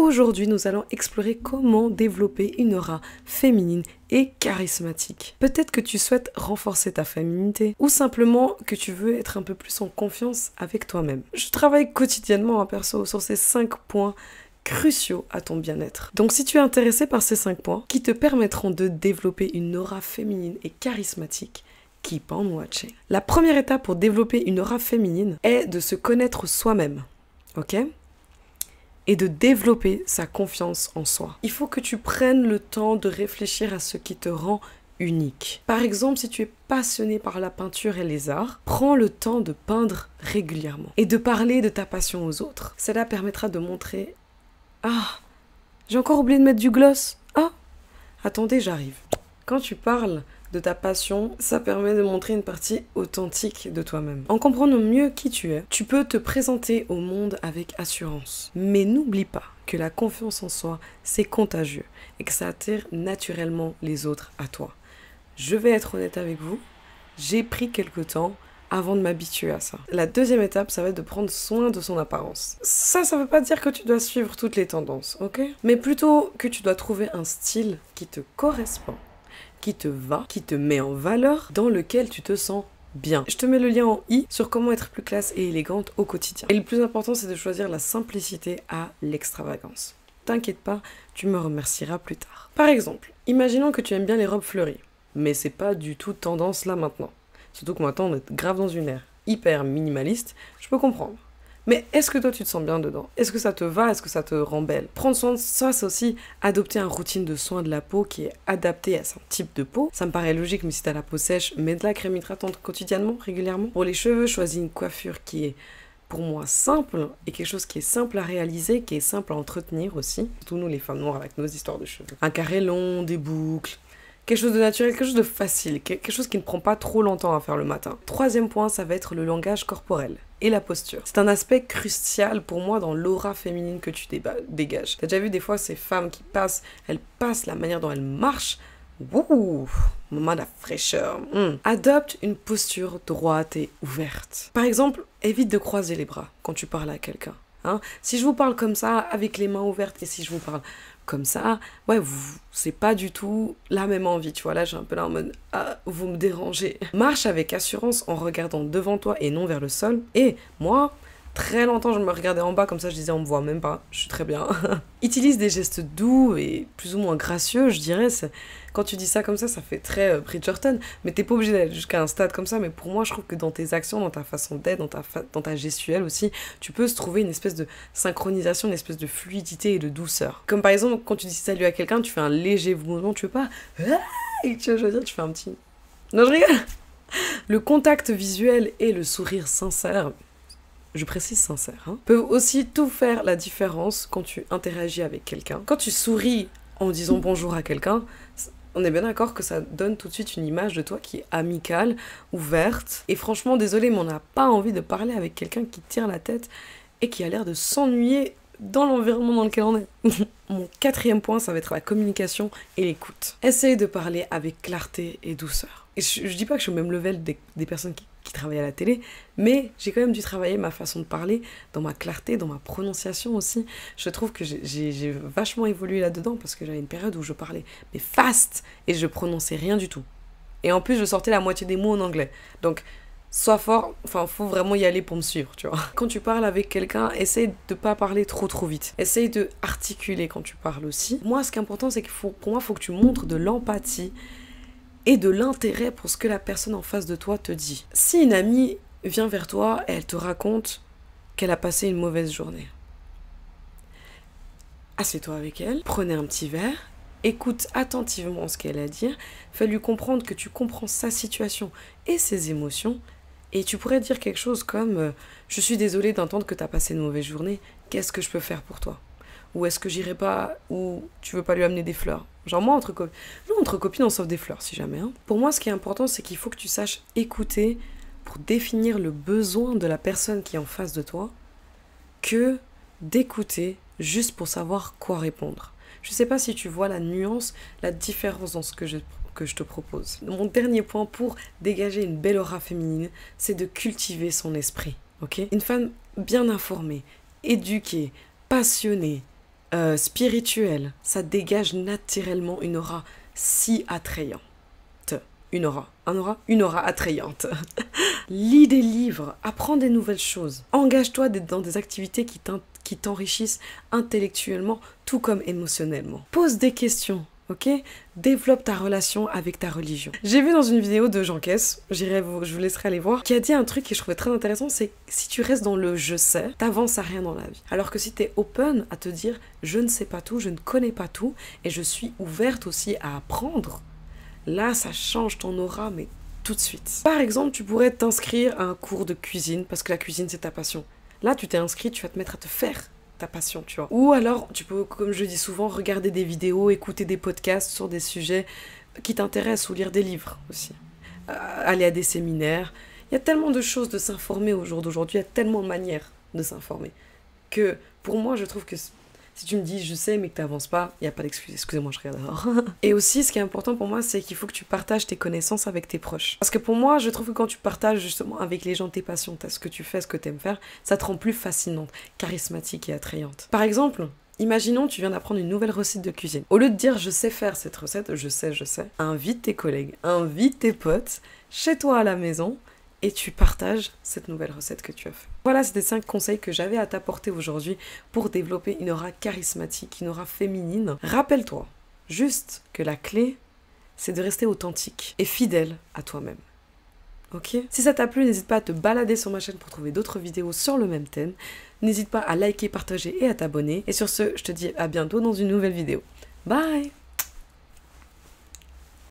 Aujourd'hui, nous allons explorer comment développer une aura féminine et charismatique. Peut-être que tu souhaites renforcer ta féminité ou simplement que tu veux être un peu plus en confiance avec toi-même. Je travaille quotidiennement, perso, sur ces 5 points cruciaux à ton bien-être. Donc si tu es intéressé par ces 5 points qui te permettront de développer une aura féminine et charismatique, keep on watching. La première étape pour développer une aura féminine est de se connaître soi-même, ok ? Et de développer sa confiance en soi. Il faut que tu prennes le temps de réfléchir à ce qui te rend unique. Par exemple, si tu es passionné par la peinture et les arts, prends le temps de peindre régulièrement et de parler de ta passion aux autres. Cela permettra de montrer « Ah, j'ai encore oublié de mettre du gloss. Ah, attendez, j'arrive. » Quand tu parles de ta passion, ça permet de montrer une partie authentique de toi-même. En comprenant mieux qui tu es, tu peux te présenter au monde avec assurance. Mais n'oublie pas que la confiance en soi, c'est contagieux et que ça attire naturellement les autres à toi. Je vais être honnête avec vous, j'ai pris quelque temps avant de m'habituer à ça. La deuxième étape, ça va être de prendre soin de son apparence. Ça veut pas dire que tu dois suivre toutes les tendances, ok? Mais plutôt que tu dois trouver un style qui te correspond, qui te va, qui te met en valeur, dans lequel tu te sens bien. Je te mets le lien en i sur comment être plus classe et élégante au quotidien. Et le plus important, c'est de choisir la simplicité à l'extravagance. T'inquiète pas, tu me remercieras plus tard. Par exemple, imaginons que tu aimes bien les robes fleuries, mais c'est pas du tout tendance là maintenant. Surtout que maintenant, on est grave dans une ère hyper minimaliste, je peux comprendre. Mais est-ce que toi, tu te sens bien dedans? Est-ce que ça te va? Est-ce que ça te rend belle? Prendre soin de ça, c'est aussi adopter une routine de soins de la peau qui est adaptée à son type de peau. Ça me paraît logique, mais si t'as la peau sèche, mets de la crème hydratante quotidiennement, régulièrement. Pour les cheveux, choisis une coiffure qui est, pour moi, simple et quelque chose qui est simple à réaliser, qui est simple à entretenir aussi. Surtout nous, les femmes noires, avec nos histoires de cheveux. Un carré long, des boucles. Quelque chose de naturel, quelque chose de facile, quelque chose qui ne prend pas trop longtemps à faire le matin. Troisième point, ça va être le langage corporel et la posture. C'est un aspect crucial pour moi dans l'aura féminine que tu dégages. T'as déjà vu des fois ces femmes qui passent, elles passent la manière dont elles marchent. Wouh, moment de la fraîcheur. Adopte une posture droite et ouverte. Par exemple, évite de croiser les bras quand tu parles à quelqu'un. Si je vous parle comme ça, avec les mains ouvertes, et si je vous parle comme ça, ouais, c'est pas du tout la même envie, tu vois, là j'ai un peu là en mode, ah, vous me dérangez. Marche avec assurance en regardant devant toi et non vers le sol, et moi, très longtemps je me regardais en bas, comme ça je disais on me voit même pas, je suis très bien. Utilise des gestes doux et plus ou moins gracieux, je dirais, quand tu dis ça comme ça fait très Bridgerton, mais t'es pas obligé d'aller jusqu'à un stade comme ça, mais pour moi je trouve que dans tes actions, dans ta façon d'être, dans ta gestuelle aussi, tu peux se trouver une espèce de synchronisation, une espèce de fluidité et de douceur. Comme par exemple, quand tu dis salut à quelqu'un, tu fais un léger mouvement, tu veux pas, et tu vois, je veux dire, tu fais un petit... Non, je rigole. Le contact visuel et le sourire sincère, je précise sincère, peuvent aussi tout faire la différence quand tu interagis avec quelqu'un. Quand tu souris en disant bonjour à quelqu'un, on est bien d'accord que ça donne tout de suite une image de toi qui est amicale, ouverte. Et franchement, désolé, mais on n'a pas envie de parler avec quelqu'un qui tire la tête et qui a l'air de s'ennuyer dans l'environnement dans lequel on est. Mon quatrième point, ça va être la communication et l'écoute. Essaye de parler avec clarté et douceur. Et je dis pas que je suis au même level des personnes qui travaillent à la télé, mais j'ai quand même dû travailler ma façon de parler, dans ma clarté, dans ma prononciation aussi. Je trouve que j'ai vachement évolué là-dedans parce que j'avais une période où je parlais mais fast et je prononçais rien du tout. Et en plus, je sortais la moitié des mots en anglais. Donc, sois fort, enfin, faut vraiment y aller pour me suivre, tu vois. Quand tu parles avec quelqu'un, essaye de pas parler trop vite. Essaye de articuler quand tu parles aussi. Moi, ce qui est important, c'est pour moi, il faut que tu montres de l'empathie et de l'intérêt pour ce que la personne en face de toi te dit. Si une amie vient vers toi et elle te raconte qu'elle a passé une mauvaise journée, assieds-toi avec elle, prenez un petit verre, écoute attentivement ce qu'elle a à dire, fais-lui comprendre que tu comprends sa situation et ses émotions, et tu pourrais dire quelque chose comme « Je suis désolée d'entendre que tu as passé une mauvaise journée, qu'est-ce que je peux faire pour toi ?» Ou est-ce que j'irai pas, ou tu veux pas lui amener des fleurs? Genre moi, entre copines, on s'offre des fleurs, si jamais. Pour moi, ce qui est important, c'est qu'il faut que tu saches écouter pour définir le besoin de la personne qui est en face de toi, que d'écouter juste pour savoir quoi répondre. Je sais pas si tu vois la nuance, la différence dans ce que je te propose. Mon dernier point pour dégager une belle aura féminine, c'est de cultiver son esprit, ok? Une femme bien informée, éduquée, passionnée, spirituelle, ça dégage naturellement une aura si attrayante. Une aura attrayante. Lis des livres, apprends des nouvelles choses. Engage-toi dans des activités qui t'enrichissent intellectuellement, tout comme émotionnellement. Pose des questions, ok? Développe ta relation avec ta religion. J'ai vu dans une vidéo de Jean Kess, je vous laisserai aller voir, qui a dit un truc que je trouvais très intéressant, c'est que si tu restes dans le je sais, t'avances à rien dans la vie. Alors que si t'es open à te dire je ne sais pas tout, je ne connais pas tout, et je suis ouverte aussi à apprendre, là, ça change ton aura, mais tout de suite. Par exemple, tu pourrais t'inscrire à un cours de cuisine, parce que la cuisine, c'est ta passion. Là, tu t'es inscrit, tu vas te mettre à te faire ta passion, tu vois. Ou alors, tu peux, comme je dis souvent, regarder des vidéos, écouter des podcasts sur des sujets qui t'intéressent, ou lire des livres aussi. Aller à des séminaires. Il y a tellement de choses de s'informer au jour d'aujourd'hui, il y a tellement de manières de s'informer, que pour moi, je trouve que si tu me dis je sais mais que tu n'avances pas, il n'y a pas d'excuse. Excusez-moi, je regarde dehors. Et aussi, ce qui est important pour moi, c'est qu'il faut que tu partages tes connaissances avec tes proches. Parce que pour moi, je trouve que quand tu partages justement avec les gens tes passions, ce que tu fais, ce que tu aimes faire, ça te rend plus fascinante, charismatique et attrayante. Par exemple, imaginons tu viens d'apprendre une nouvelle recette de cuisine. Au lieu de dire je sais faire cette recette, je sais, invite tes collègues, invite tes potes chez toi à la maison, et tu partages cette nouvelle recette que tu as fait. Voilà, c'était 5 conseils que j'avais à t'apporter aujourd'hui pour développer une aura charismatique, une aura féminine. Rappelle-toi juste que la clé, c'est de rester authentique et fidèle à toi-même. Ok? Si ça t'a plu, n'hésite pas à te balader sur ma chaîne pour trouver d'autres vidéos sur le même thème. N'hésite pas à liker, partager et à t'abonner. Et sur ce, je te dis à bientôt dans une nouvelle vidéo. Bye!